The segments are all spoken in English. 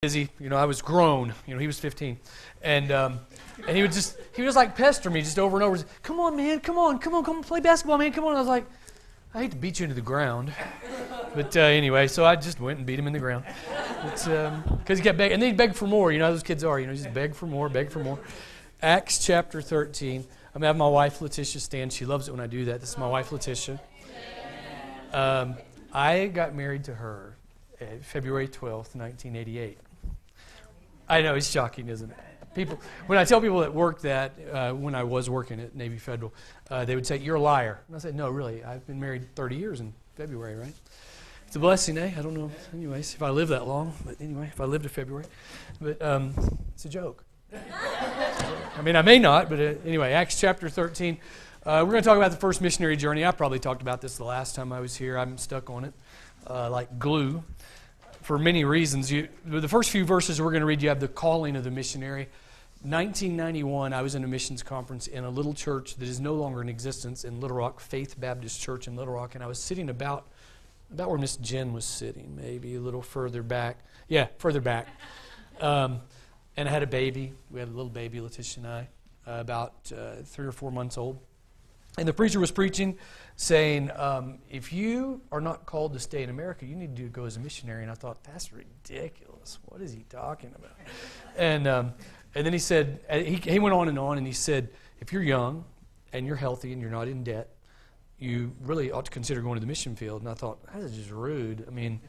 busy. I was grown. He was 15. And he was like pester me just over and over. Come on, man, come on, play basketball, man, come on. I was like, I hate to beat you into the ground. But anyway, so I just went and beat him in the ground. Because he kept begging. And then he begged for more. Those kids are. Just beg for more, beg for more. Acts chapter 13. I'm going to have my wife, Letitia, stand. She loves it when I do that. This is my wife, Letitia. I got married to her February 12th, 1988. I know, it's shocking, isn't it? When I tell people that worked that, when I was working at Navy Federal, they would say, "You're a liar." And I said, "No, really, I've been married 30 years in February, right?" It's a blessing, eh? I don't know, anyways, if I live that long. But anyway, if I live to February. But it's a joke. I mean, I may not, but anyway, Acts chapter 13. We're going to talk about the first missionary journey. I probably talked about this the last time I was here. I'm stuck on it like glue. For many reasons. The first few verses we're going to read, you have the calling of the missionary. 1991, I was in a missions conference in a little church that is no longer in existence in Little Rock, Faith Baptist Church in Little Rock, and I was sitting about where Miss Jen was sitting, maybe a little further back. Yeah, further back. And I had a baby. We had a little baby, Letitia and I, about 3 or 4 months old. And the preacher was preaching, saying, if you are not called to stay in America, you need to go as a missionary. And I thought, that's ridiculous. What is he talking about? And then he said, he went on, and he said, if you're young and you're healthy and you're not in debt, you really ought to consider going to the mission field. And I thought, that is just rude. I mean,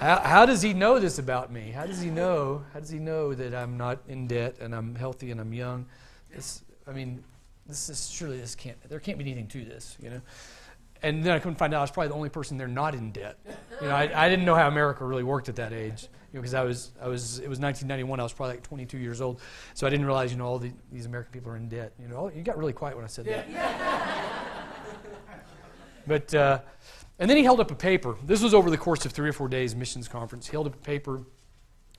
how does he know this about me? How does he know that I'm not in debt and I'm healthy and I'm young? There can't be anything to this, And then I couldn't find out I was probably the only person there not in debt. I didn't know how America really worked at that age, because it was 1991. I was probably like 22 years old, so I didn't realize, all these American people are in debt. You got really quiet when I said that. But and then he held up a paper. This was over the course of 3 or 4 days missions conference. He held up a paper.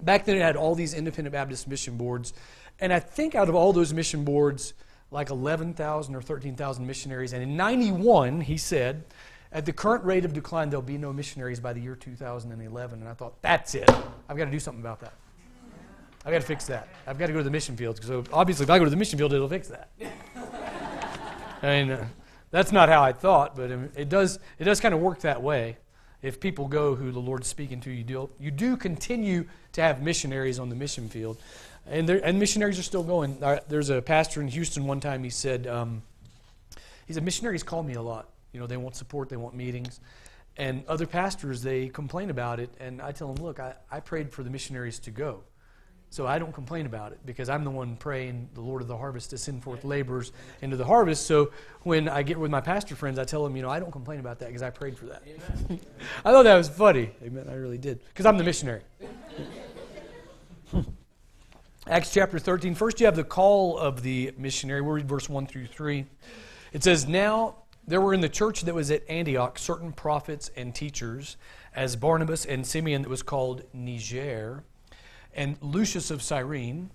Back then, it had all these independent Baptist mission boards, and I think out of all those mission boards, like 11,000 or 13,000 missionaries. And in 91, he said, at the current rate of decline, there'll be no missionaries by the year 2011. And I thought, that's it. I've got to do something about that. I've got to fix that. I've got to go to the mission fields, because obviously if I go to the mission field, it'll fix that. That's not how I thought, but it does kind of work that way. If people go who the Lord's speaking to, you do continue to have missionaries on the mission field. And missionaries are still going. There's a pastor in Houston one time, he said, missionaries call me a lot. They want support, they want meetings. And other pastors, they complain about it. And I tell them, look, I prayed for the missionaries to go. So I don't complain about it, because I'm the one praying the Lord of the harvest to send forth laborers into the harvest. So when I get with my pastor friends, I tell them, I don't complain about that because I prayed for that. I thought that was funny. Amen. I really did. Because I'm the missionary. Acts chapter 13. First you have the call of the missionary. We'll read verse 1 through 3. It says, Now there were in the church that was at Antioch certain prophets and teachers, as Barnabas and Simeon that was called Niger, and Lucius of Cyrene,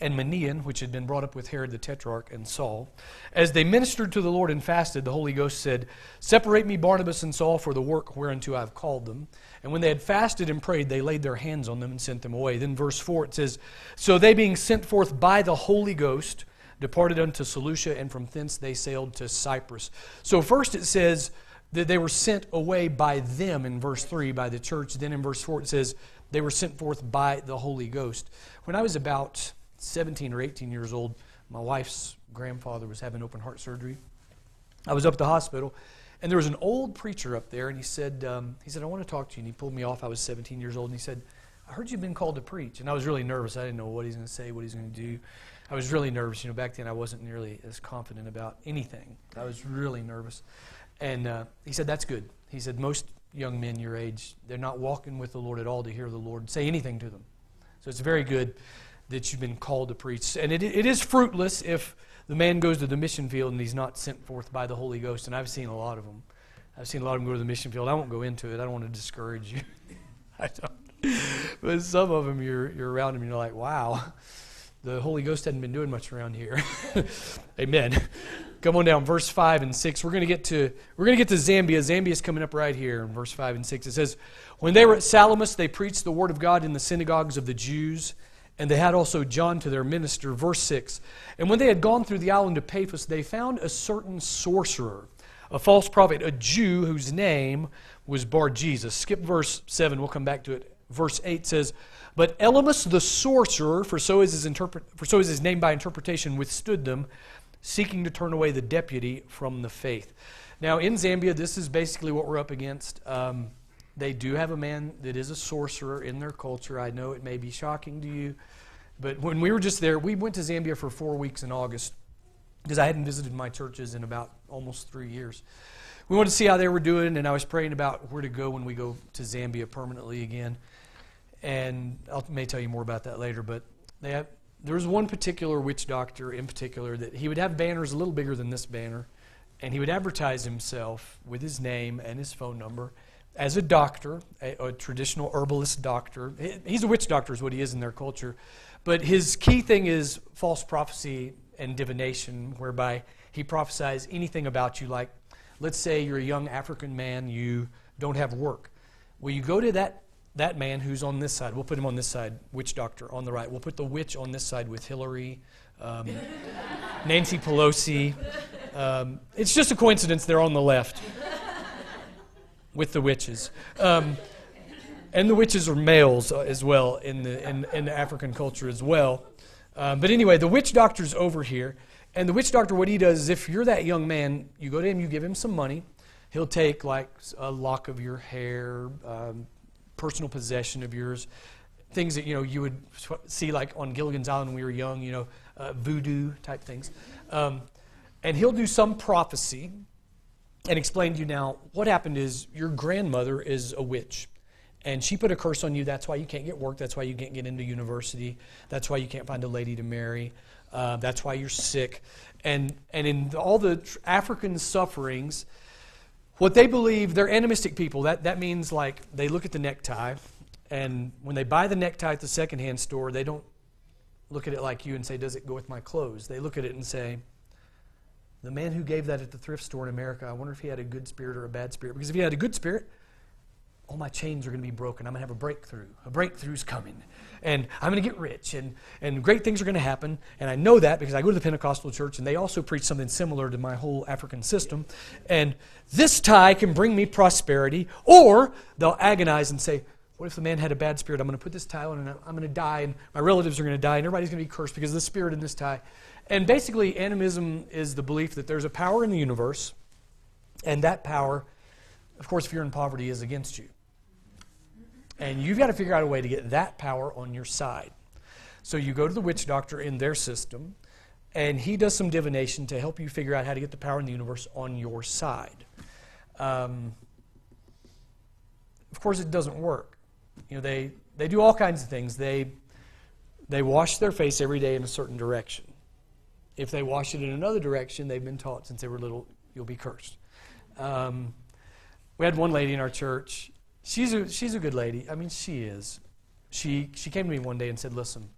and Manaen, which had been brought up with Herod the Tetrarch, and Saul. As they ministered to the Lord and fasted, the Holy Ghost said, Separate me Barnabas and Saul for the work whereunto I have called them. And when they had fasted and prayed, they laid their hands on them and sent them away. Then verse 4, it says, So they being sent forth by the Holy Ghost, departed unto Seleucia, and from thence they sailed to Cyprus. So first it says that they were sent away by them in verse 3, by the church. Then in verse 4 it says they were sent forth by the Holy Ghost. When I was about 17 or 18 years old, my wife's grandfather was having open heart surgery. I was up at the hospital, and there was an old preacher up there, and he said, I want to talk to you. And he pulled me off. I was 17 years old, and he said, I heard you've been called to preach. And I was really nervous. I didn't know what he's going to say, what he's going to do. I was really nervous. Back then I wasn't nearly as confident about anything. I was really nervous. And he said, that's good. He said, most young men your age, they're not walking with the Lord at all to hear the Lord say anything to them. So it's very good that you've been called to preach. And it is fruitless if the man goes to the mission field and he's not sent forth by the Holy Ghost. And I've seen a lot of them. I've seen a lot of them go to the mission field. I won't go into it. I don't want to discourage you. I don't. But some of them, you're around them and you're like, wow. The Holy Ghost hadn't been doing much around here. Amen. Come on down, verse 5 and 6. We're going to get to Zambia. Zambia is coming up right here in verse 5 and 6. It says, when they were at Salamis, they preached the word of God in the synagogues of the Jews, and they had also John to their minister. Verse 6. And when they had gone through the island of Paphos, they found a certain sorcerer, a false prophet, a Jew whose name was Bar-Jesus. Skip verse 7. We'll come back to it. Verse 8 says, but Elymas the sorcerer, for so is his name by interpretation, withstood them, seeking to turn away the deputy from the faith. Now, in Zambia, this is basically what we're up against. They do have a man that is a sorcerer in their culture. I know it may be shocking to you, but when we were just there, we went to Zambia for 4 weeks in August because I hadn't visited my churches in about almost 3 years. We wanted to see how they were doing, and I was praying about where to go when we go to Zambia permanently again. And I may tell you more about that later, but there was one particular witch doctor in particular that he would have banners a little bigger than this banner, and he would advertise himself with his name and his phone number as a doctor, a traditional herbalist doctor. He's a witch doctor is what he is in their culture, but his key thing is false prophecy and divination, whereby he prophesies anything about you, like, let's say you're a young African man, you don't have work. Well, you go to that man who's on this side. We'll put him on this side, witch doctor, on the right. We'll put the witch on this side with Hillary, Nancy Pelosi. It's just a coincidence they're on the left with the witches. And the witches are males as well in the African culture as well. But anyway, the witch doctor's over here. And the witch doctor, what he does is if you're that young man, you go to him, you give him some money. He'll take like a lock of your hair, personal possession of yours, things that you would see like on Gilligan's Island when we were young, voodoo type things, and he'll do some prophecy and explain to you, now what happened is your grandmother is a witch, and she put a curse on you. That's why you can't get work. That's why you can't get into university. That's why you can't find a lady to marry. That's why you're sick, and in all the African sufferings. What they believe, they're animistic people. That means like they look at the necktie, and when they buy the necktie at the secondhand store, they don't look at it like you and say, does it go with my clothes? They look at it and say, the man who gave that at the thrift store in America, I wonder if he had a good spirit or a bad spirit. Because if he had a good spirit, all my chains are going to be broken. I'm going to have a breakthrough. A breakthrough's coming. And I'm going to get rich. And great things are going to happen. And I know that because I go to the Pentecostal church, and they also preach something similar to my whole African system. And this tie can bring me prosperity. Or they'll agonize and say, what if the man had a bad spirit? I'm going to put this tie on, and I'm going to die, and my relatives are going to die, and everybody's going to be cursed because of the spirit in this tie. And basically, animism is the belief that there's a power in the universe, and that power, of course, if you're in poverty, is against you. And you've got to figure out a way to get that power on your side. So you go to the witch doctor in their system, and he does some divination to help you figure out how to get the power in the universe on your side. Of course, it doesn't work. They do all kinds of things. They wash their face every day in a certain direction. If they wash it in another direction, they've been taught since they were little, you'll be cursed. We had one lady in our church. She's a good lady. I mean, she is. She came to me one day and said, listen,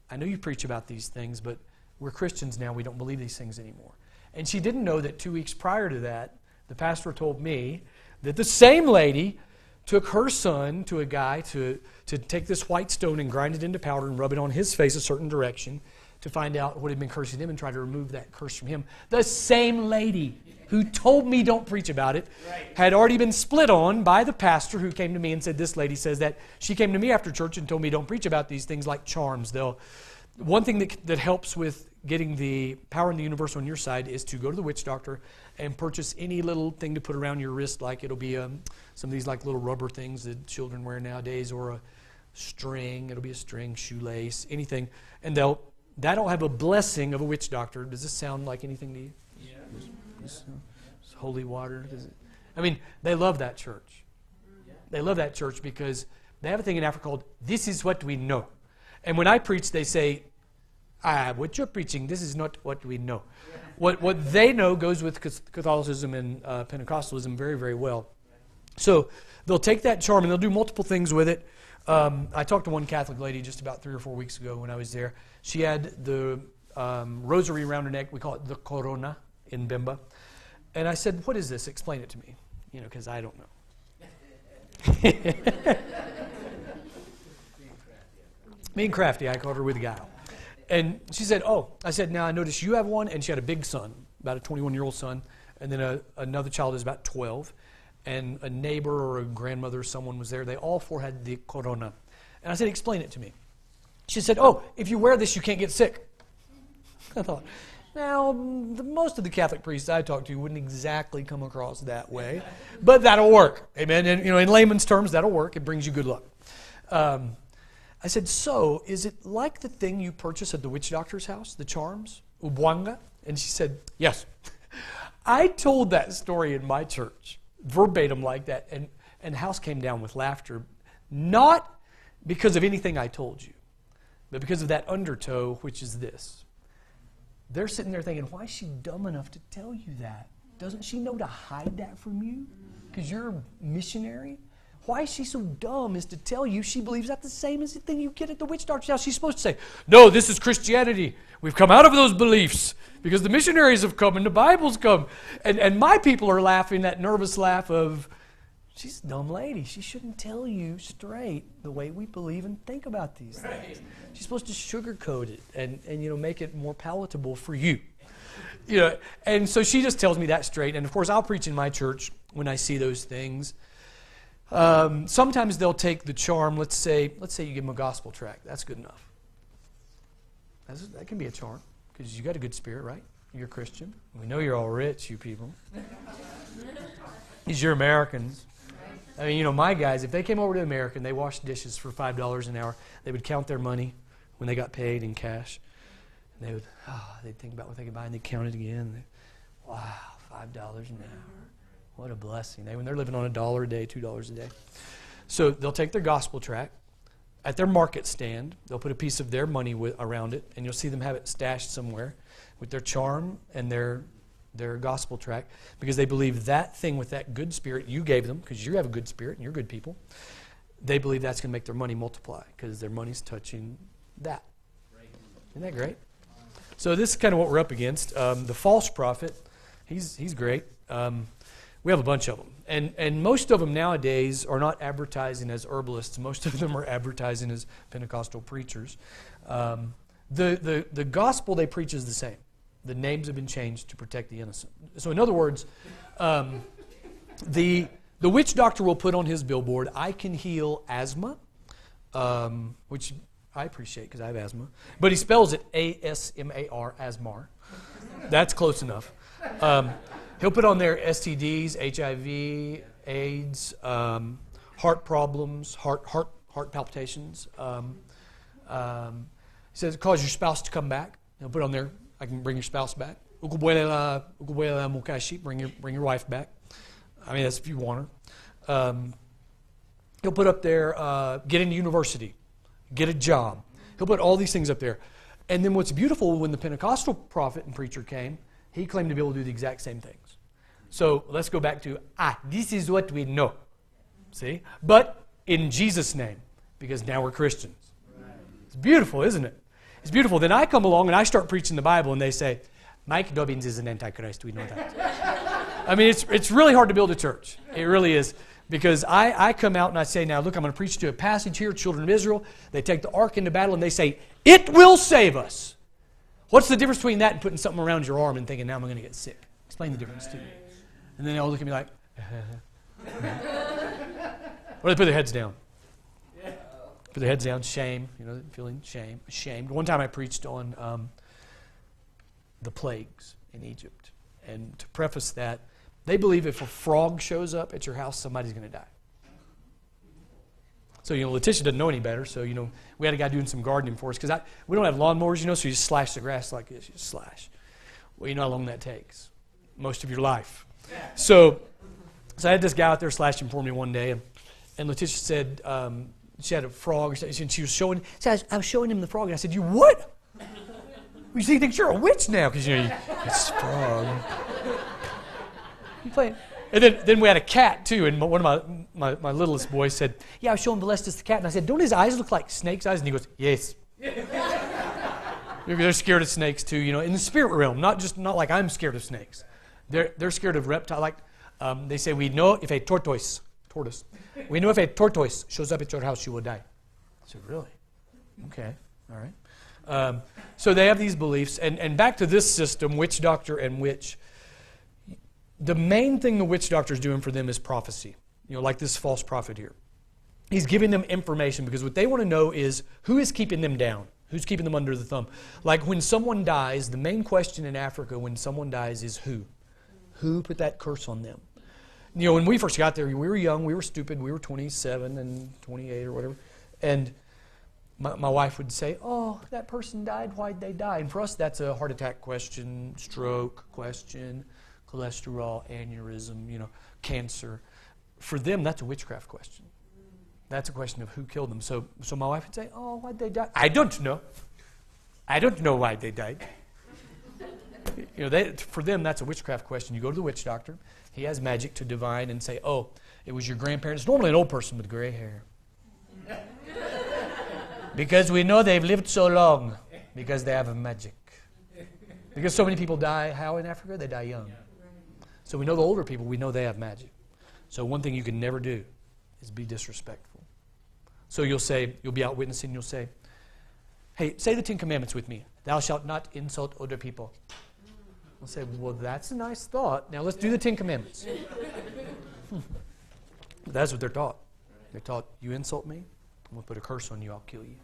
I know you preach about these things, but we're Christians now. We don't believe these things anymore. And she didn't know that 2 weeks prior to that, the pastor told me that the same lady took her son to a guy to take this white stone and grind it into powder and rub it on his face a certain direction to find out what had been cursing him and try to remove that curse from him. The same lady who told me don't preach about it had already been split on by the pastor who came to me and said, this lady says that. She came to me after church and told me don't preach about these things like charms. One thing that helps with getting the power in the universe on your side is to go to the witch doctor and purchase any little thing to put around your wrist, like it'll be some of these like little rubber things that children wear nowadays, or a string. It'll be a string, shoelace, anything. And that'll have a blessing of a witch doctor. Does this sound like anything to you? Yeah. It's holy water. I mean, they love that church. They love that church because they have a thing in Africa called, this is what we know. And when I preach, they say, what you're preaching, this is not what we know. What they know goes with Catholicism and Pentecostalism very, very well. So they'll take that charm and they'll do multiple things with it. I talked to one Catholic lady just about 3 or 4 weeks ago when I was there. She had the rosary around her neck. We call it the corona in Bimba. And I said, what is this? Explain it to me. Because I don't know. Being crafty, I called her with guile. And she said, I said, now I noticed you have one, and she had a big son, about a 21-year-old son, and then another child is about 12, and a neighbor or a grandmother, someone was there. They all four had the corona. And I said, explain it to me. She said, if you wear this, you can't get sick. I thought, now, most of the Catholic priests I talked to wouldn't exactly come across that way, but that'll work. Amen. And, in layman's terms, that'll work. It brings you good luck. I said, so is it like the thing you purchase at the witch doctor's house, the charms, ubwanga? And she said, yes. I told that story in my church, verbatim like that, and the house came down with laughter, not because of anything I told you, but because of that undertow, which is this. They're sitting there thinking, why is she dumb enough to tell you that? Doesn't she know to hide that from you? Because you're a missionary? Why is she so dumb as to tell you she believes that's the same as the thing you get at the witch doctor's house? She's supposed to say, no, this is Christianity. We've come out of those beliefs because the missionaries have come and the Bible's come. And my people are laughing that nervous laugh of, she's a dumb lady. She shouldn't tell you straight the way we believe and think about these things. She's supposed to sugarcoat it and make it more palatable for you. And so she just tells me that straight. And of course, I'll preach in my church when I see those things. Sometimes they'll take the charm. Let's say you give them a gospel tract. That's good enough. That can be a charm because you got a good spirit, right? You're a Christian. We know you're all rich, you people. You're Americans. I mean, my guys, if they came over to America and they washed dishes for $5 an hour, they would count their money when they got paid in cash. And they'd think about what they could buy, and they'd count it again. Wow, $5 an hour. What a blessing. When they're living on $1 a day, $2 a day. So they'll take their gospel tract. At their market stand, they'll put a piece of their money around it, and you'll see them have it stashed somewhere with their charm and their gospel tract, because they believe that thing with that good spirit you gave them, because you have a good spirit and you're good people, they believe that's going to make their money multiply because their money's touching that. Isn't that great? So this is kind of what we're up against. The false prophet, he's great. We have a bunch of them. And most of them nowadays are not advertising as herbalists. Most of them are advertising as Pentecostal preachers. The gospel they preach is the same. The names have been changed to protect the innocent. So in other words, the witch doctor will put on his billboard, I can heal asthma, which I appreciate because I have asthma. But he spells it A-S-M-A-R, asmar. That's close enough. He'll put on there STDs, HIV, AIDS, heart problems, heart palpitations. He says it causes your spouse to come back. He'll put on there, I can bring your spouse back. Bring your wife back. I mean, that's if you want her. He'll put up there, get into university, get a job. He'll put all these things up there. And then what's beautiful, when the Pentecostal prophet and preacher came, he claimed to be able to do the exact same things. So let's go back to, this is what we know. See? But in Jesus' name, because now we're Christians. It's beautiful, isn't it? It's beautiful. Then I come along and I start preaching the Bible and they say, Mike Dobbins is an antichrist. We know that. I mean, it's really hard to build a church. It really is. Because I come out and I say, now look, I'm going to preach to a passage here, children of Israel. They take the ark into battle and they say, it will save us. What's the difference between that and putting something around your arm and thinking, now I'm going to get sick? Explain the difference to me. And then they all look at me like, or they put their heads down. Put their heads down, shame, feeling shame, ashamed. One time I preached on the plagues in Egypt. And to preface that, they believe if a frog shows up at your house, somebody's going to die. So, Letitia doesn't know any better. So, we had a guy doing some gardening for us because we don't have lawnmowers, so you just slash the grass like this. You just slash. Well, you know how long that takes. Most of your life. So I had this guy out there slashing for me one day, and Letitia said she had a frog, and she was showing. I was showing him the frog, and I said, "You what? You see, he thinks you're a witch now because it's a frog." You playing? And then we had a cat, too, and one of my littlest boys said, yeah, I was showing Valestis the cat, and I said, don't his eyes look like snake's eyes? And he goes, yes. They're scared of snakes, too, in the spirit realm, not like I'm scared of snakes. They're scared of reptiles. Like they say, we know if a tortoise, we know if a tortoise shows up at your house, you will die. I said, really? Okay, all right. So they have these beliefs, and back to this system, witch doctor and witch. The main thing the witch doctor is doing for them is prophecy. Like this false prophet here. He's giving them information because what they want to know is who is keeping them down, who's keeping them under the thumb. Like when someone dies, the main question in Africa when someone dies is who? Who put that curse on them? When we first got there, we were young, we were stupid, we were 27 and 28 or whatever, and my wife would say, oh, that person died, why'd they die? And for us, that's a heart attack question, stroke question, cholesterol, aneurysm, cancer. For them, that's a witchcraft question. That's a question of who killed them. So my wife would say, oh, why'd they die? I don't know. I don't know why they died. For them, that's a witchcraft question. You go to the witch doctor. He has magic to divine and say, oh, it was your grandparents. It's normally an old person with gray hair. Because we know they've lived so long. Because they have a magic. Because so many people die, how in Africa? They die young. So we know the older people, we know they have magic. So one thing you can never do is be disrespectful. So you'll be out witnessing, you'll say, hey, say the 10 Commandments with me. Thou shalt not insult other people. I'll say, well, that's a nice thought. Now let's do the 10 Commandments. That's what they're taught. They're taught, you insult me, I'm going to put a curse on you, I'll kill you.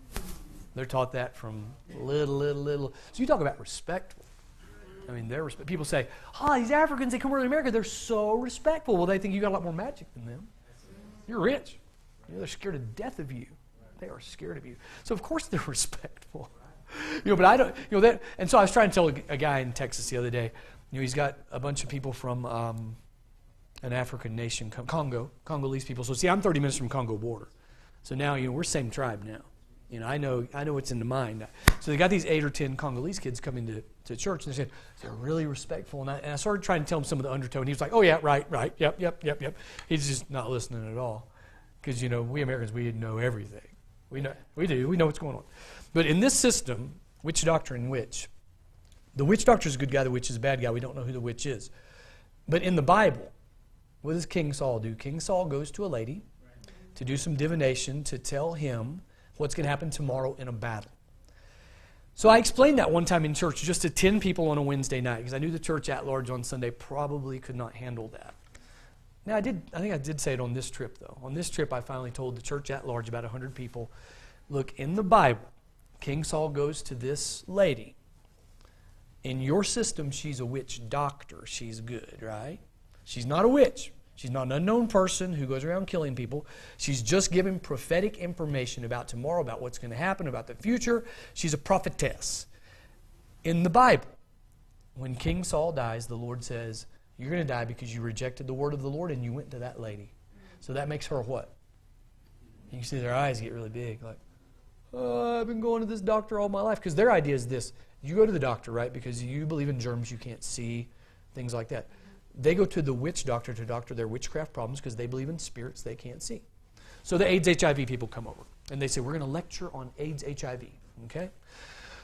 They're taught that from little. So you talk about respectful. I mean, people say, these Africans, they come over to America, they're so respectful. Well, they think you got a lot more magic than them. You're rich. They're scared to death of you. They are scared of you. So, of course, they're respectful. But I don't, that. And so I was trying to tell a guy in Texas the other day, he's got a bunch of people from an African nation, Congolese people. So, see, I'm 30 minutes from Congo border. So now, we're same tribe now. I know what's in the mind. So they got these 8 or 10 Congolese kids coming to church, and they said, they're really respectful. And I started trying to tell him some of the undertone. He was like, oh, yeah, right, yep. He's just not listening at all. Because, we Americans, we know everything. We know what's going on. But in this system, witch doctor and witch, the witch doctor is a good guy, the witch is a bad guy. We don't know who the witch is. But in the Bible, what does King Saul do? King Saul goes to a lady to do some divination, to tell him what's going to happen tomorrow in a battle. So I explained that one time in church just to 10 people on a Wednesday night because I knew the church at large on Sunday probably could not handle that. Now I think I did say it on this trip though. On this trip I finally told the church at large, about 100 people, look, in the Bible, King Saul goes to this lady. In your system, she's a witch doctor. She's good, right? She's not a witch. She's not an unknown person who goes around killing people. She's just giving prophetic information about tomorrow, about what's going to happen, about the future. She's a prophetess. In the Bible, when King Saul dies, the Lord says, you're going to die because you rejected the word of the Lord and you went to that lady. So that makes her what? You can see their eyes get really big. Like, oh, I've been going to this doctor all my life. Because their idea is this. You go to the doctor, right, because you believe in germs you can't see, things like that. They go to the witch doctor to doctor their witchcraft problems because they believe in spirits they can't see. So the AIDS, HIV people come over, and they say, we're going to lecture on AIDS, HIV, okay?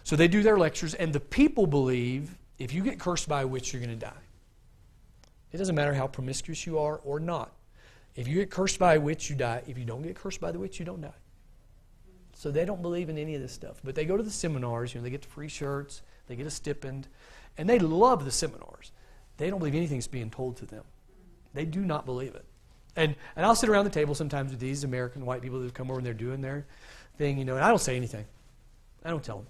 So they do their lectures, and the people believe if you get cursed by a witch, you're going to die. It doesn't matter how promiscuous you are or not. If you get cursed by a witch, you die. If you don't get cursed by the witch, you don't die. So they don't believe in any of this stuff. But they go to the seminars, they get the free shirts, they get a stipend, and they love the seminars. They don't believe anything's being told to them. They do not believe it. And I'll sit around the table sometimes with these American white people that come over and they're doing their thing, and I don't say anything. I don't tell them.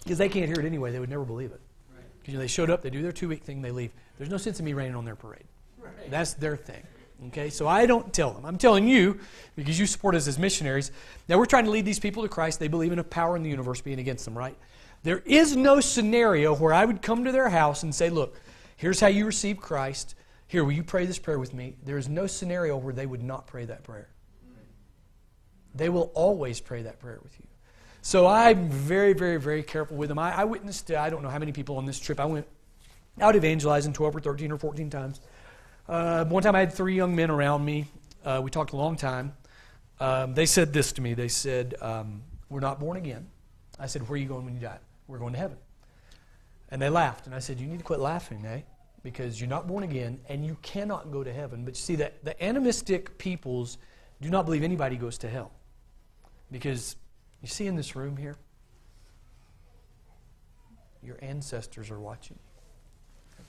Because they can't hear it anyway. They would never believe it. Because they showed up, they do their 2-week thing, they leave. There's no sense in me raining on their parade. Right. That's their thing. Okay, so I don't tell them. I'm telling you, because you support us as missionaries. Now we're trying to lead these people to Christ. They believe in a power in the universe being against them, right? There is no scenario where I would come to their house and say, look, here's how you receive Christ. Here, will you pray this prayer with me? There is no scenario where they would not pray that prayer. They will always pray that prayer with you. So I'm very, very, very careful with them. I witnessed to, I don't know how many people on this trip. I went out evangelizing 12 or 13 or 14 times. One time I had 3 young men around me. We talked a long time. They said this to me. They said, we're not born again. I said, where are you going when you die? We're going to heaven. And they laughed. And I said, you need to quit laughing, eh? Because you're not born again and you cannot go to heaven. But you see, that the animistic peoples do not believe anybody goes to hell. Because you see in this room here, your ancestors are watching you. Right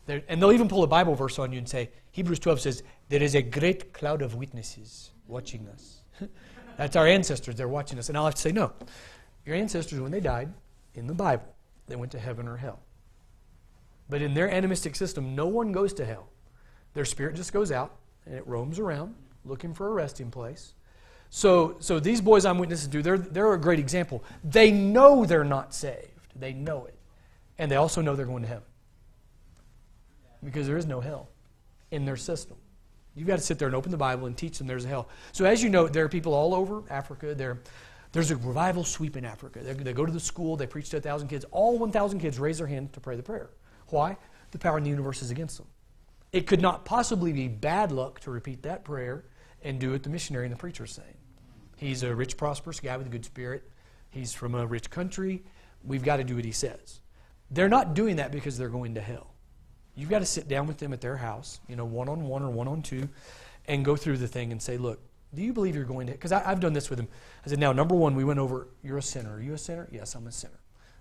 there. And they'll even pull a Bible verse on you and say, Hebrews 12 says, there is a great cloud of witnesses watching us. That's our ancestors. They're watching us. And I'll have to say, no. Your ancestors, when they died, in the Bible, they went to heaven or hell. But in their animistic system, no one goes to hell. Their spirit just goes out, and it roams around, looking for a resting place. So these boys I'm witnessing to, they're a great example. They know they're not saved. They know it. And they also know they're going to heaven. Because there is no hell in their system. You've got to sit there and open the Bible and teach them there's a hell. So as you know, there are people all over Africa. There's a revival sweep in Africa. They go to the school, they preach to 1,000 kids. All 1,000 kids raise their hand to pray the prayer. Why? The power in the universe is against them. It could not possibly be bad luck to repeat that prayer and do it the missionary and the preacher is saying. He's a rich, prosperous guy with a good spirit. He's from a rich country. We've got to do what he says. They're not doing that because they're going to hell. You've got to sit down with them at their house, one-on-one or one-on-two, and go through the thing and say, look, do you believe you're going to... Because I've done this with them. I said, now, number one, we went over, you're a sinner. Are you a sinner? Yes, I'm a sinner.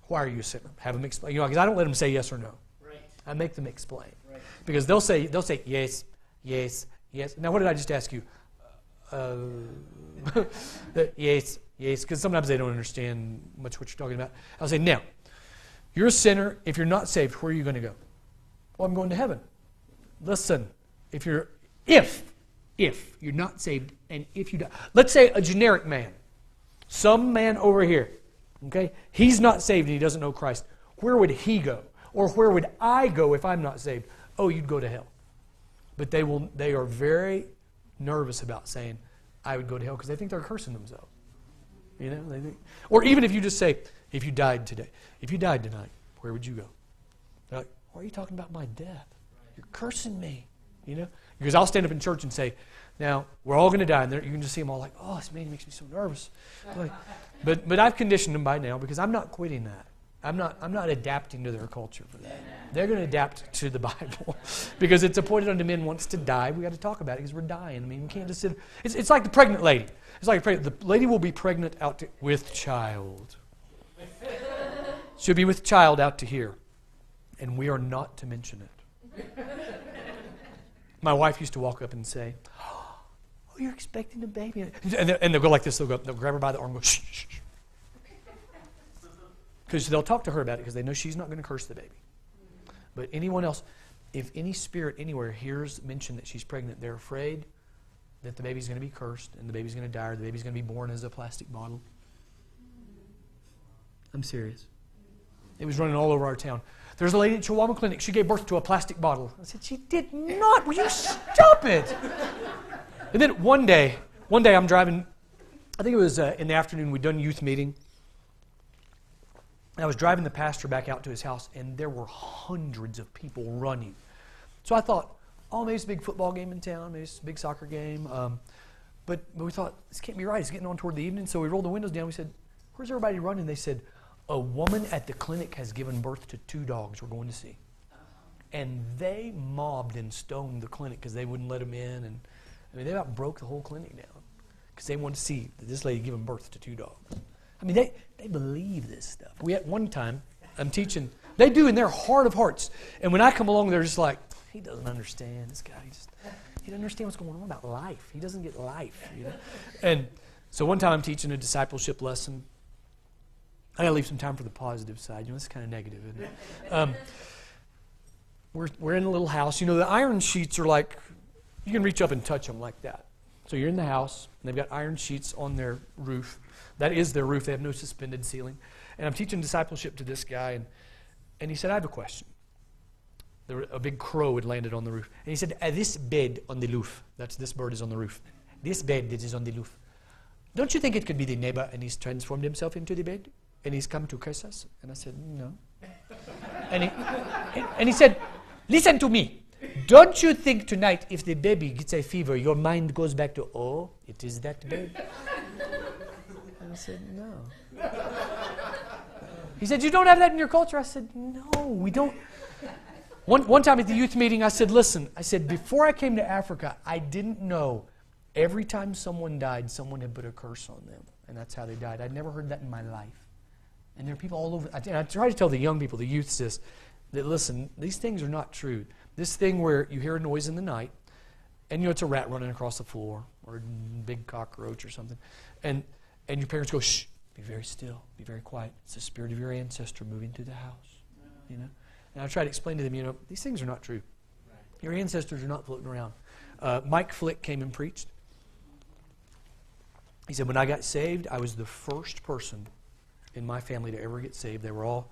Why are you a sinner? Have them explain. Because I don't let them say yes or no. Right. I make them explain. Right. Because they'll say yes, yes, yes. Now, what did I just ask you? Yes, yes, because sometimes they don't understand much what you're talking about. I'll say, now, you're a sinner. If you're not saved, where are you going to go? Well, I'm going to heaven. Listen, if you're not saved, and if you die, let's say a generic man, some man over here, okay, he's not saved and he doesn't know Christ. Where would he go? Or where would I go if I'm not saved? Oh, you'd go to hell. But they are very nervous about saying, I would go to hell, because they think they're cursing themselves. They think, or even if you just say, if you died today, if you died tonight, where would you go? They're like, why are you talking about my death? You're cursing me, Because I'll stand up in church and say, now, we're all going to die. And you can just see them all like, oh, this man makes me so nervous. But I've conditioned them by now, because I'm not quitting that. I'm not adapting to their culture for that. They're going to adapt to the Bible. Because it's appointed unto men once to die. We've got to talk about it because we're dying. I mean, we can't just sit. It's like the pregnant lady. It's like the lady will be pregnant with child. She'll be with child out to here. And we are not to mention it. My wife used to walk up and say, oh, you're expecting a baby. And they'll go like this. They'll grab her by the arm and go, shh, shh, shh. Because they'll talk to her about it because they know she's not going to curse the baby. But anyone else, if any spirit anywhere hears mention that she's pregnant, they're afraid that the baby's going to be cursed and the baby's going to die or the baby's going to be born as a plastic bottle. I'm serious. It was running all over our town. There's a lady at Chihuahua Clinic. She gave birth to a plastic bottle. I said, she did not. Will you stop it? And then one day I'm driving. I think it was in the afternoon. We'd done youth meeting. And I was driving the pastor back out to his house, and there were hundreds of people running. So I thought, oh, maybe it's a big football game in town. Maybe it's a big soccer game. But we thought, this can't be right. It's getting on toward the evening. So we rolled the windows down. We said, where's everybody running? They said, a woman at the clinic has given birth to 2 dogs we're going to see. And they mobbed and stoned the clinic because they wouldn't let them in. And they about broke the whole clinic down because they wanted to see that this lady giving birth to 2 dogs. I mean, they believe this stuff. We at one time, I'm teaching, they do in their heart of hearts. And when I come along, they're just like, he doesn't understand. This guy, he doesn't understand what's going on about life. He doesn't get life. And so one time I'm teaching a discipleship lesson. I got to leave some time for the positive side. This is kind of negative, isn't it? We're in a little house. The iron sheets are like, you can reach up and touch them like that. So you're in the house, and they've got iron sheets on their roof. That is their roof. They have no suspended ceiling. And I'm teaching discipleship to this guy, and he said, I have a question. A big crow had landed on the roof. And he said, this bed on the roof, this bird is on the roof. This bed that is on the roof. Don't you think it could be the neighbor, and he's transformed himself into the bed? And he's come to curse us? And I said, no. And he said, listen to me. Don't you think tonight if the baby gets a fever, your mind goes back to, oh, it is that baby? And I said, no. He said, you don't have that in your culture? I said, no, we don't. One time at the youth meeting, I said, listen, I said, before I came to Africa, I didn't know every time someone died, someone had put a curse on them. And that's how they died. I'd never heard that in my life. And there are people all over. I try to tell the young people, the youths this, that listen, these things are not true. This thing where you hear a noise in the night, and it's a rat running across the floor, or a big cockroach or something, and your parents go, shh, be very still, be very quiet. It's the spirit of your ancestor moving through the house, And I try to explain to them, these things are not true. Your ancestors are not floating around. Mike Flick came and preached. He said, when I got saved, I was the first person in my family to ever get saved. They were all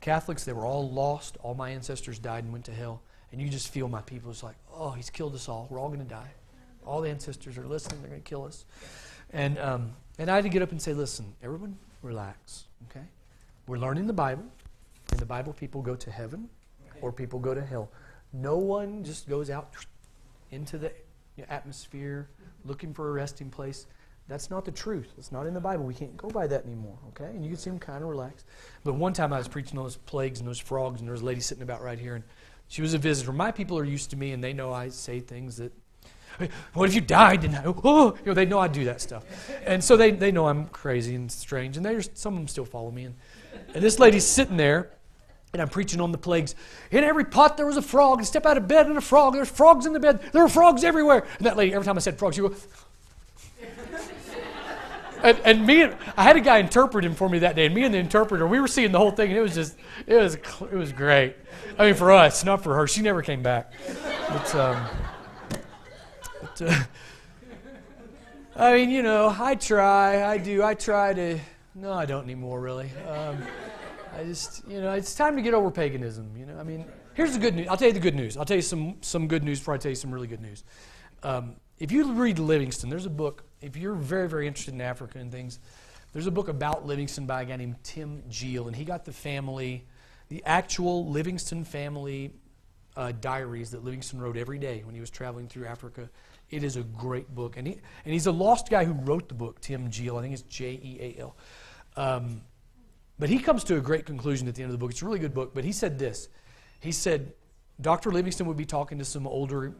Catholics. They were all lost. All my ancestors died and went to hell. And you just feel my people. It's like, oh, he's killed us all. We're all going to die. All the ancestors are listening. They're going to kill us. And I had to get up and say, listen, everyone relax, okay? We're learning the Bible. In the Bible, people go to heaven or people go to hell. No one just goes out into the atmosphere looking for a resting place. That's not the truth. It's not in the Bible. We can't go by that anymore, okay? And you can see them kind of relaxed. But one time I was preaching on those plagues and those frogs, and there was a lady sitting about right here, and she was a visitor. My people are used to me, and they know I say things that, hey, what if you died? And they know I do that stuff. And so they know I'm crazy and strange, and some of them still follow me. And this lady's sitting there, and I'm preaching on the plagues. In every pot there was a frog. And step out of bed and a frog. There's frogs in the bed. There are frogs everywhere. And that lady, every time I said frogs, she would go. I had a guy interpreting for me that day, and me and the interpreter, we were seeing the whole thing, and it was great. I mean, for us, not for her. She never came back. I mean, I try to. No, I don't anymore, really. I just, it's time to get over paganism. I mean, here's the good news. I'll tell you the good news. I'll tell you some good news before I tell you some really good news. If you read Livingstone, there's a book. If you're very, very interested in Africa and things, there's a book about Livingstone by a guy named Tim Giel, and he got the actual Livingstone family diaries that Livingstone wrote every day when he was traveling through Africa. It is a great book, and he's a lost guy who wrote the book. Tim Giel, I think it's Jeal. But he comes to a great conclusion at the end of the book. It's a really good book, but he said this. He said Dr. Livingstone would be talking to some older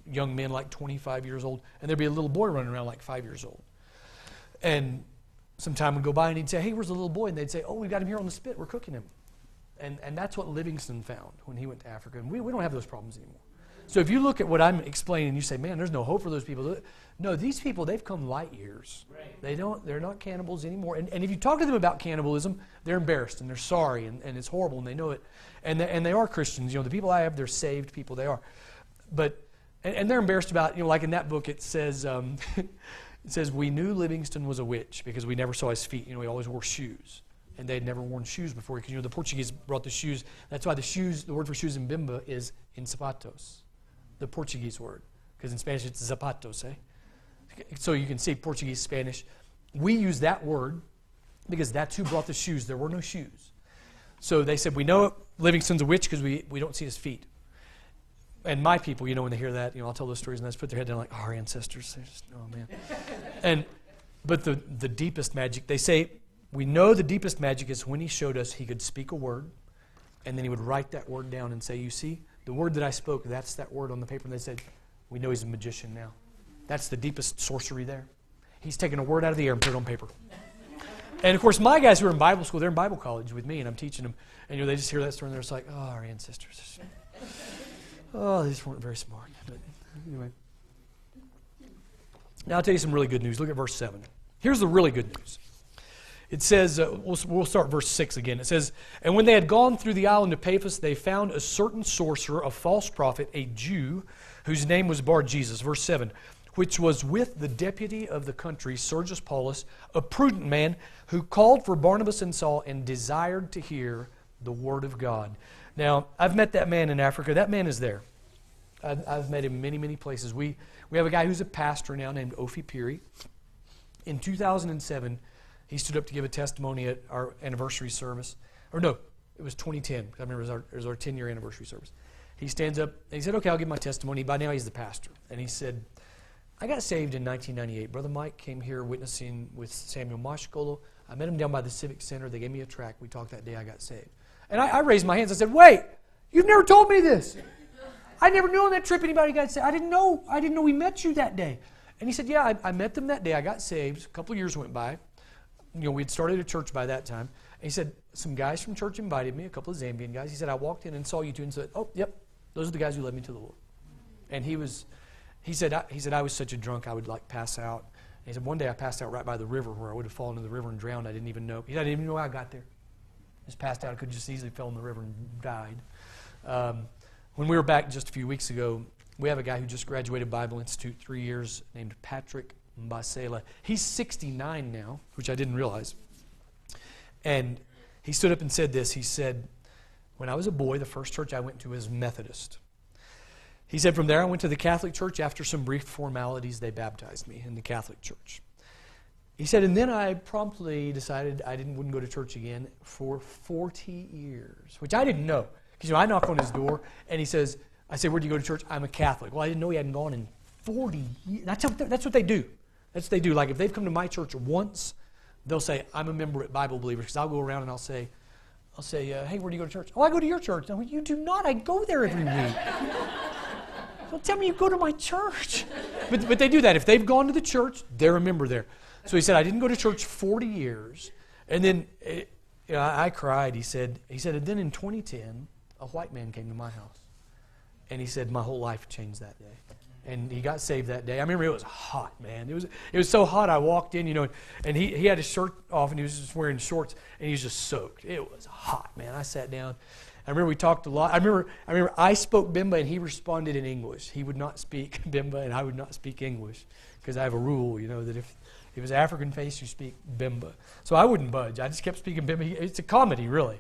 young men, like 25 years old, and there'd be a little boy running around like 5 years old. And some time would go by, and he'd say, hey, where's the little boy? And they'd say, oh, we got him here on the spit. We're cooking him. And that's what Livingstone found when he went to Africa. And we don't have those problems anymore. So if you look at what I'm explaining, you say, man, there's no hope for those people. No, these people, they've come light years. Right. They're not cannibals anymore. And if you talk to them about cannibalism, they're embarrassed and they're sorry and it's horrible and they know it. And they are Christians. The people I have, they're saved people. They are. And they're embarrassed about, like in that book, it says, we knew Livingstone was a witch because we never saw his feet. He always wore shoes. And they had never worn shoes before because, the Portuguese brought the shoes. That's why the word for shoes in Bimba is in zapatos, the Portuguese word. Because in Spanish it's zapatos, eh? So you can see Portuguese, Spanish. We use that word because that's who brought the shoes. There were no shoes. So they said, we know Livingstone's a witch because we don't see his feet. And my people, when they hear that, I'll tell those stories and they just put their head down like, our ancestors. They're just, oh, man. But the deepest magic, they say, we know the deepest magic is when he showed us he could speak a word, and then he would write that word down and say, you see, the word that I spoke, that's that word on the paper. And they said, we know he's a magician now. That's the deepest sorcery there. He's taken a word out of the air and put it on paper. And, of course, my guys who are in Bible school, they're in Bible college with me, and I'm teaching them. And they just hear that story, and they're just like, oh, our ancestors. Oh, they just weren't very smart. But anyway. Now I'll tell you some really good news. Look at verse 7. Here's the really good news. It says, we'll start verse 6 again. It says, and when they had gone through the island of Paphos, they found a certain sorcerer, a false prophet, a Jew, whose name was Bar-Jesus. Verse 7, which was with the deputy of the country, Sergius Paulus, a prudent man, who called for Barnabas and Saul and desired to hear the word of God. Now, I've met that man in Africa. That man is there. I've met him many, many places. We have a guy who's a pastor now named Ofi Piri. In 2007, he stood up to give a testimony at our anniversary service. Or no, It was 2010. I remember it was our 10-year anniversary service. He stands up and he said, okay, I'll give my testimony. By now he's the pastor. And he said, I got saved in 1998. Brother Mike came here witnessing with Samuel Mashkolo. I met him down by the Civic Center. They gave me a tract. We talked that day. I got saved. And I raised my hands. I said, wait, you've never told me this. I never knew on that trip anybody got saved. I didn't know we met you that day. And he said, yeah, I met them that day. I got saved. A couple of years went by. We'd started a church by that time. And he said, some guys from church invited me, a couple of Zambian guys. He said, I walked in and saw you two and said, oh, yep, those are the guys who led me to the Lord. And he said, I was such a drunk I would like pass out. And he said, one day I passed out right by the river where I would have fallen in the river and drowned. I didn't even know. He said, I didn't even know how I got there. Just passed out. I could just easily fell in the river and died. When we were back just a few weeks ago, we have a guy who just graduated Bible Institute 3 years named Patrick Mbasela. He's 69 now, which I didn't realize. And he stood up and said this. He said, when I was a boy, the first church I went to was Methodist. He said, from there I went to the Catholic Church. After some brief formalities, they baptized me in the Catholic Church. He said, and then I promptly decided I wouldn't go to church again for 40 years, which I didn't know. Because I knock on his door, and he says, I say, where do you go to church? I'm a Catholic. Well, I didn't know he hadn't gone in 40 years. That's what they do. That's what they do. Like if they've come to my church once, they'll say, I'm a member at Bible Believers. Because I'll go around and I'll say, hey, where do you go to church? Oh, I go to your church. No, you do not. I go there every week. Don't tell me you go to my church. But they do that. If they've gone to the church, they're a member there. So he said, I didn't go to church 40 years. And then I cried. He said, and then in 2010, a white man came to my house. And he said, my whole life changed that day. And he got saved that day. I remember it was hot, man. It was so hot I walked in, and he had his shirt off and he was just wearing shorts and he was just soaked. It was hot, man. I sat down. I remember we talked a lot. I remember I spoke Bimba and he responded in English. He would not speak Bimba and I would not speak English because I have a rule, that if it was African face, you speak Bimba. So I wouldn't budge. I just kept speaking Bimba. It's a comedy, really.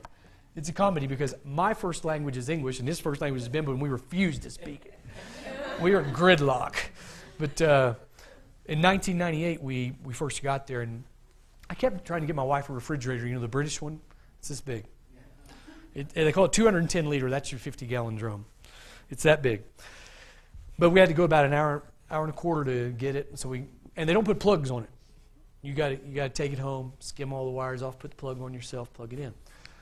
It's a comedy because my first language is English and his first language is Bimba and we refused to speak it. We were gridlock. But in 1998, we first got there and I kept trying to get my wife a refrigerator, the British one. It's this big. They call it 210 liter. That's your 50-gallon drum. It's that big. But we had to go about an hour and a quarter to get it. And they don't put plugs on it. You got to take it home, skim all the wires off, put the plug on yourself, plug it in.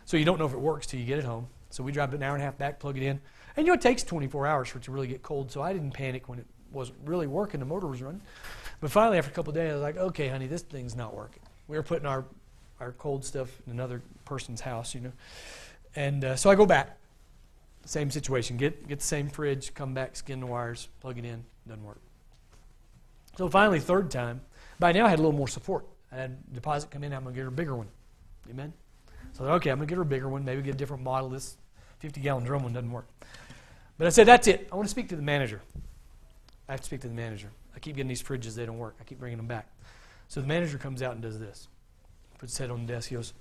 So you don't know if it works till you get it home. So we drive an hour and a half back, plug it in. And it takes 24 hours for it to really get cold. So I didn't panic when it wasn't really working. The motor was running. But finally, after a couple of days, I was like, okay, honey, this thing's not working. We were putting our cold stuff in another person's house, And so I go back. Same situation. Get the same fridge, come back, skin the wires, plug it in. Doesn't work. So finally, third time. By now I had a little more support. I had a deposit come in. I'm going to get her a bigger one. Amen? So I thought, okay, I'm going to get her a bigger one. Maybe get a different model. This 50-gallon drum one doesn't work. But I said, that's it. I want to speak to the manager. I have to speak to the manager. I keep getting these fridges. They don't work. I keep bringing them back. So the manager comes out and does this. Puts his head on the desk. He goes,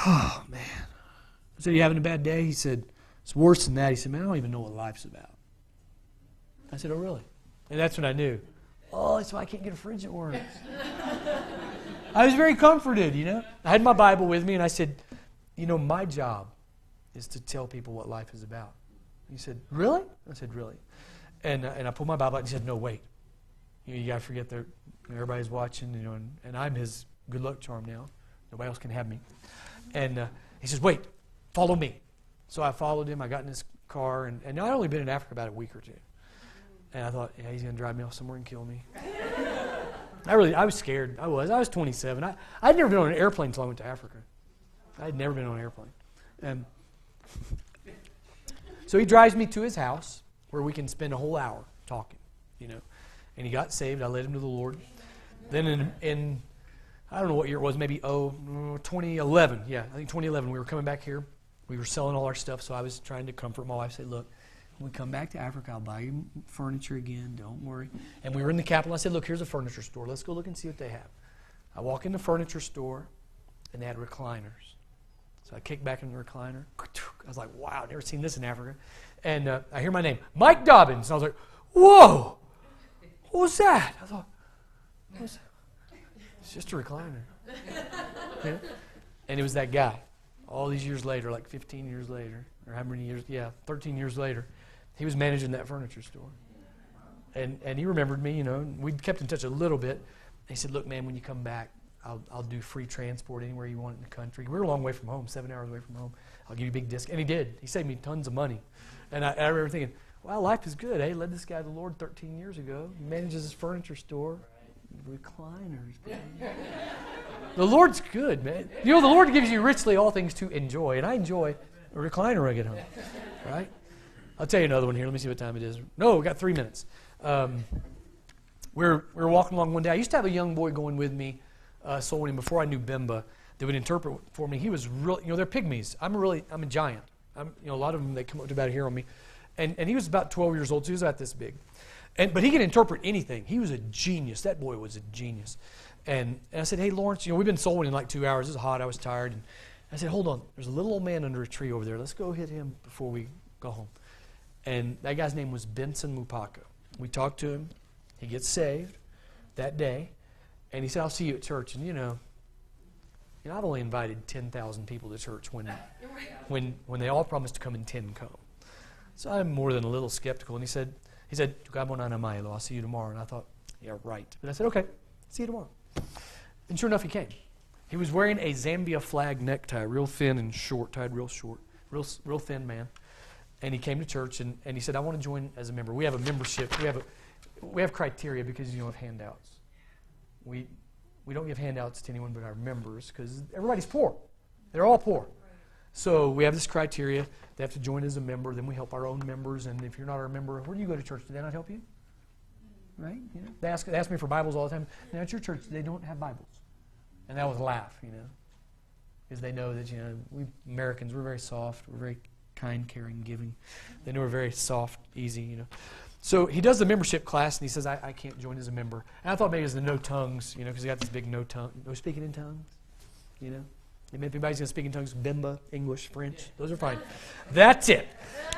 oh, man. I said, you having a bad day? He said, it's worse than that. He said, man, I don't even know what life's about. I said, oh, really? And that's when I knew. Oh, that's why I can't get a fridge that works. I was very comforted, I had my Bible with me, and I said, my job is to tell people what life is about. He said, really? I said, really. And I pulled my Bible out and he said, no, wait. You got to forget that everybody's watching, and I'm his good luck charm now. Nobody else can have me. And he says, wait, follow me. So I followed him. I got in his car, and I'd only been in Africa about a week or two. And I thought, yeah, he's going to drive me off somewhere and kill me. I was scared. I was 27. I'd never been on an airplane until I went to Africa. I'd never been on an airplane. And so he drives me to his house where we can spend a whole hour talking, And he got saved. I led him to the Lord. Then in I don't know what year it was, maybe 2011. Yeah, I think 2011. We were coming back here. We were selling all our stuff, so I was trying to comfort my wife. Say, look, when we come back to Africa, I'll buy you furniture again. Don't worry. And we were in the capital. I said, look, here's a furniture store. Let's go look and see what they have. I walk in the furniture store, and they had recliners. So I kicked back in the recliner. I was like, wow, I've never seen this in Africa. And I hear my name, Mike Dobbins. And I was like, whoa, what was that? I thought, what was that? It's just a recliner. Yeah. And it was that guy. all these years later, like 15 years later, or how many years? Yeah, 13 years later, he was managing that furniture store. And he remembered me, and we'd kept in touch a little bit. He said, look, man, when you come back, I'll do free transport anywhere you want in the country. We were a long way from home, 7 hours away from home. I'll give you a big discount. And he did. He saved me tons of money. And I remember thinking, wow, life is good, eh? Led this guy to the Lord 13 years ago. He manages his furniture store. Recliners. The Lord's good, man. The Lord gives you richly all things to enjoy. And I enjoy a recliner when I get home. Right? I'll tell you another one here. Let me see what time it is. No, we got 3 minutes. We were walking along one day. I used to have a young boy going with me, soul winning, before I knew Bimba, that would interpret for me. He was really, they're pygmies. I'm a giant. A lot of them, they come up to about here on me. And he was about 12 years old, so he was about this big. But he could interpret anything. He was a genius. That boy was a genius. And I said, hey, Lawrence, we've been soul winning like 2 hours. It was hot. I was tired. And I said, hold on. There's a little old man under a tree over there. Let's go hit him before we go home. And that guy's name was Benson Mupaka. We talked to him. He gets saved that day. And he said, I'll see you at church. And, I've only invited 10,000 people to church when they all promised to come and 10 come. So I'm more than a little skeptical. And he said, I'll see you tomorrow. And I thought, yeah, right. But I said, okay, see you tomorrow. And sure enough, he came. He was wearing a Zambia flag necktie, real thin and short, tied real short, real thin man. And he came to church, and he said, I want to join as a member. We have a membership. We have criteria because you don't have handouts. We don't give handouts to anyone but our members because everybody's poor. They're all poor. So we have this criteria. They have to join as a member. Then we help our own members. And if you're not our member, where do you go to church? Do they not help you? Right? They ask me for Bibles all the time. Now at your church, they don't have Bibles. And they always laugh, because they know that, we Americans, we're very soft. We're very kind, caring, giving. They know we're very soft, easy, So he does the membership class, and he says, I can't join as a member. And I thought maybe it was the no tongues, because he got this big no speaking in tongues, If anybody's going to speak in tongues, Bimba, English, French, those are fine. That's it.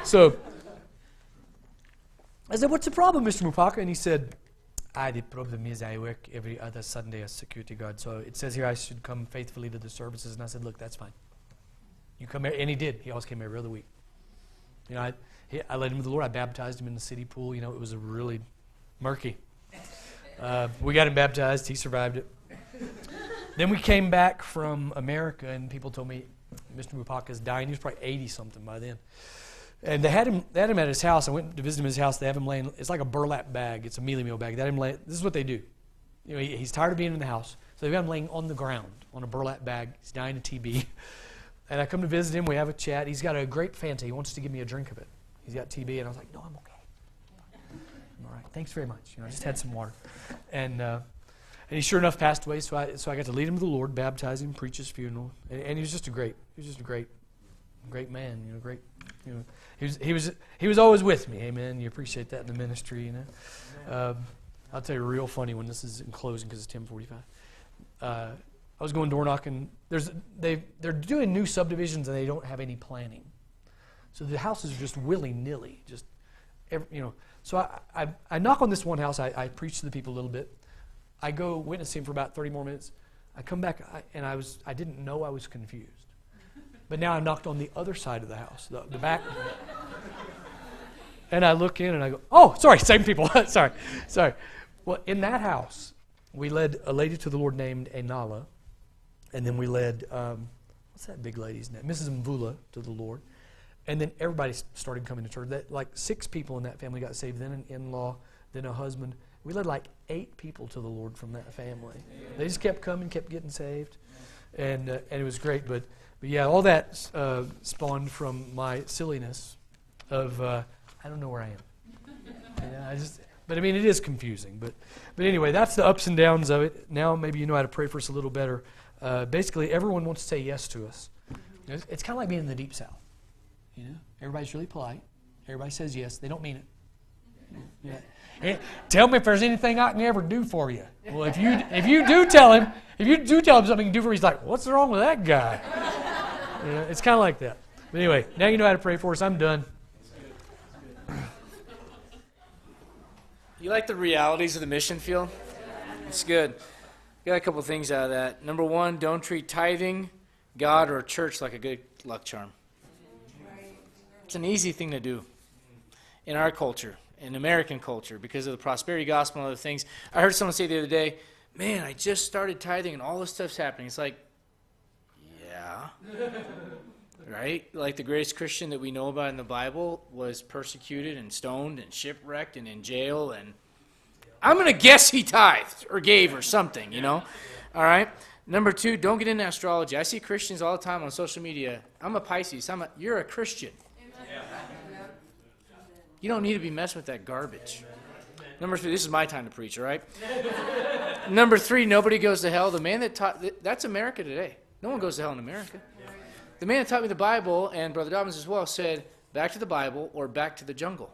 So I said, what's the problem, Mr. Mupaka? And he said, the problem is I work every other Sunday as security guard. So it says here I should come faithfully to the services. And I said, look, that's fine. You come here. And he did. He always came every other week. I led him to the Lord. I baptized him in the city pool. It was a really murky. We got him baptized. He survived it. Then we came back from America, and people told me Mr. Mupaka's dying. He was probably 80-something by then. And they had him at his house. I went to visit him at his house. They have him laying. It's like a burlap bag. It's a mealie meal bag. They had him laying. This is what they do. He's tired of being in the house, so they've got him laying on the ground on a burlap bag. He's dying of TB. And I come to visit him. We have a chat. He's got a great Fanta. He wants to give me a drink of it. He's got TB, and I was like, no, I'm okay. I'm all right. Thanks very much. I just had some water. And he sure enough passed away. So I got to lead him to the Lord, baptize him, preach his funeral, and he was just a great man. Great. He was always with me. Amen. You appreciate that in the ministry. I'll tell you a real funny one. This is in closing because it's 10:45. I was going door knocking. They're doing new subdivisions and they don't have any planning, so the houses are just willy-nilly, So I knock on this one house. I preach to the people a little bit. I go witness him for about 30 more minutes. I come back and I didn't know I was confused, but now I knocked on the other side of the house, the back, and I look in and I go, oh, sorry, same people. sorry. Well, in that house, we led a lady to the Lord named Enala. And then we led, what's that big lady's name? Mrs. Mvula to the Lord. And then everybody started coming to church. Like 6 people in that family got saved. Then an in-law, then a husband. We led like 8 people to the Lord from that family. They just kept coming, kept getting saved. And it was great. But yeah, all that spawned from my silliness of, I don't know where I am. But it is confusing. But anyway, that's the ups and downs of it. Now maybe you know how to pray for us a little better. Basically, everyone wants to say yes to us. It's kind of like being in the Deep South. Everybody's really polite. Everybody says yes. They don't mean it. Tell me if there's anything I can ever do for you. Well, if you do tell him something you can do for you, he's like, what's wrong with that guy? It's kind of like that. But anyway, now you know how to pray for us. I'm done. You like the realities of the mission field? It's good. Got a couple things out of that. Number 1, don't treat tithing God or church like a good luck charm. It's an easy thing to do in our culture, in American culture, because of the prosperity gospel and other things. I heard someone say the other day, man, I just started tithing and all this stuff's happening. It's like, yeah. Right? Like the greatest Christian that we know about in the Bible was persecuted and stoned and shipwrecked and in jail. And I'm going to guess he tithed or gave or something, you know? All right? Number 2, don't get into astrology. I see Christians all the time on social media. I'm a Pisces. You're a Christian. You don't need to be messing with that garbage. Number 3, this is my time to preach, all right? Number 3, nobody goes to hell. The man that taught, that's America today. No one goes to hell in America. The man that taught me the Bible, and Brother Dobbins as well, said, back to the Bible or back to the jungle.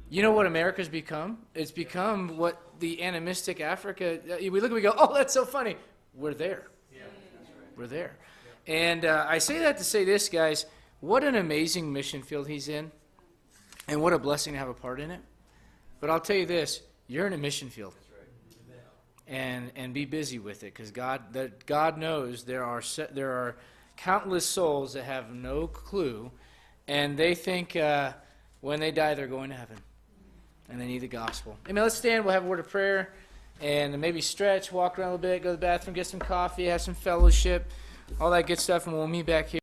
You know what America's become? It's become what the animistic Africa, we look and we go, oh, that's so funny. We're there. We're there. And I say that to say this, guys, what an amazing mission field he's in, and what a blessing to have a part in it. But I'll tell you this, you're in a mission field. And be busy with it, because God knows there are countless souls that have no clue, and they think when they die they're going to heaven, and they need the gospel. Amen. Let's stand. We'll have a word of prayer, and maybe stretch, walk around a little bit, go to the bathroom, get some coffee, have some fellowship, all that good stuff, and we'll meet back here.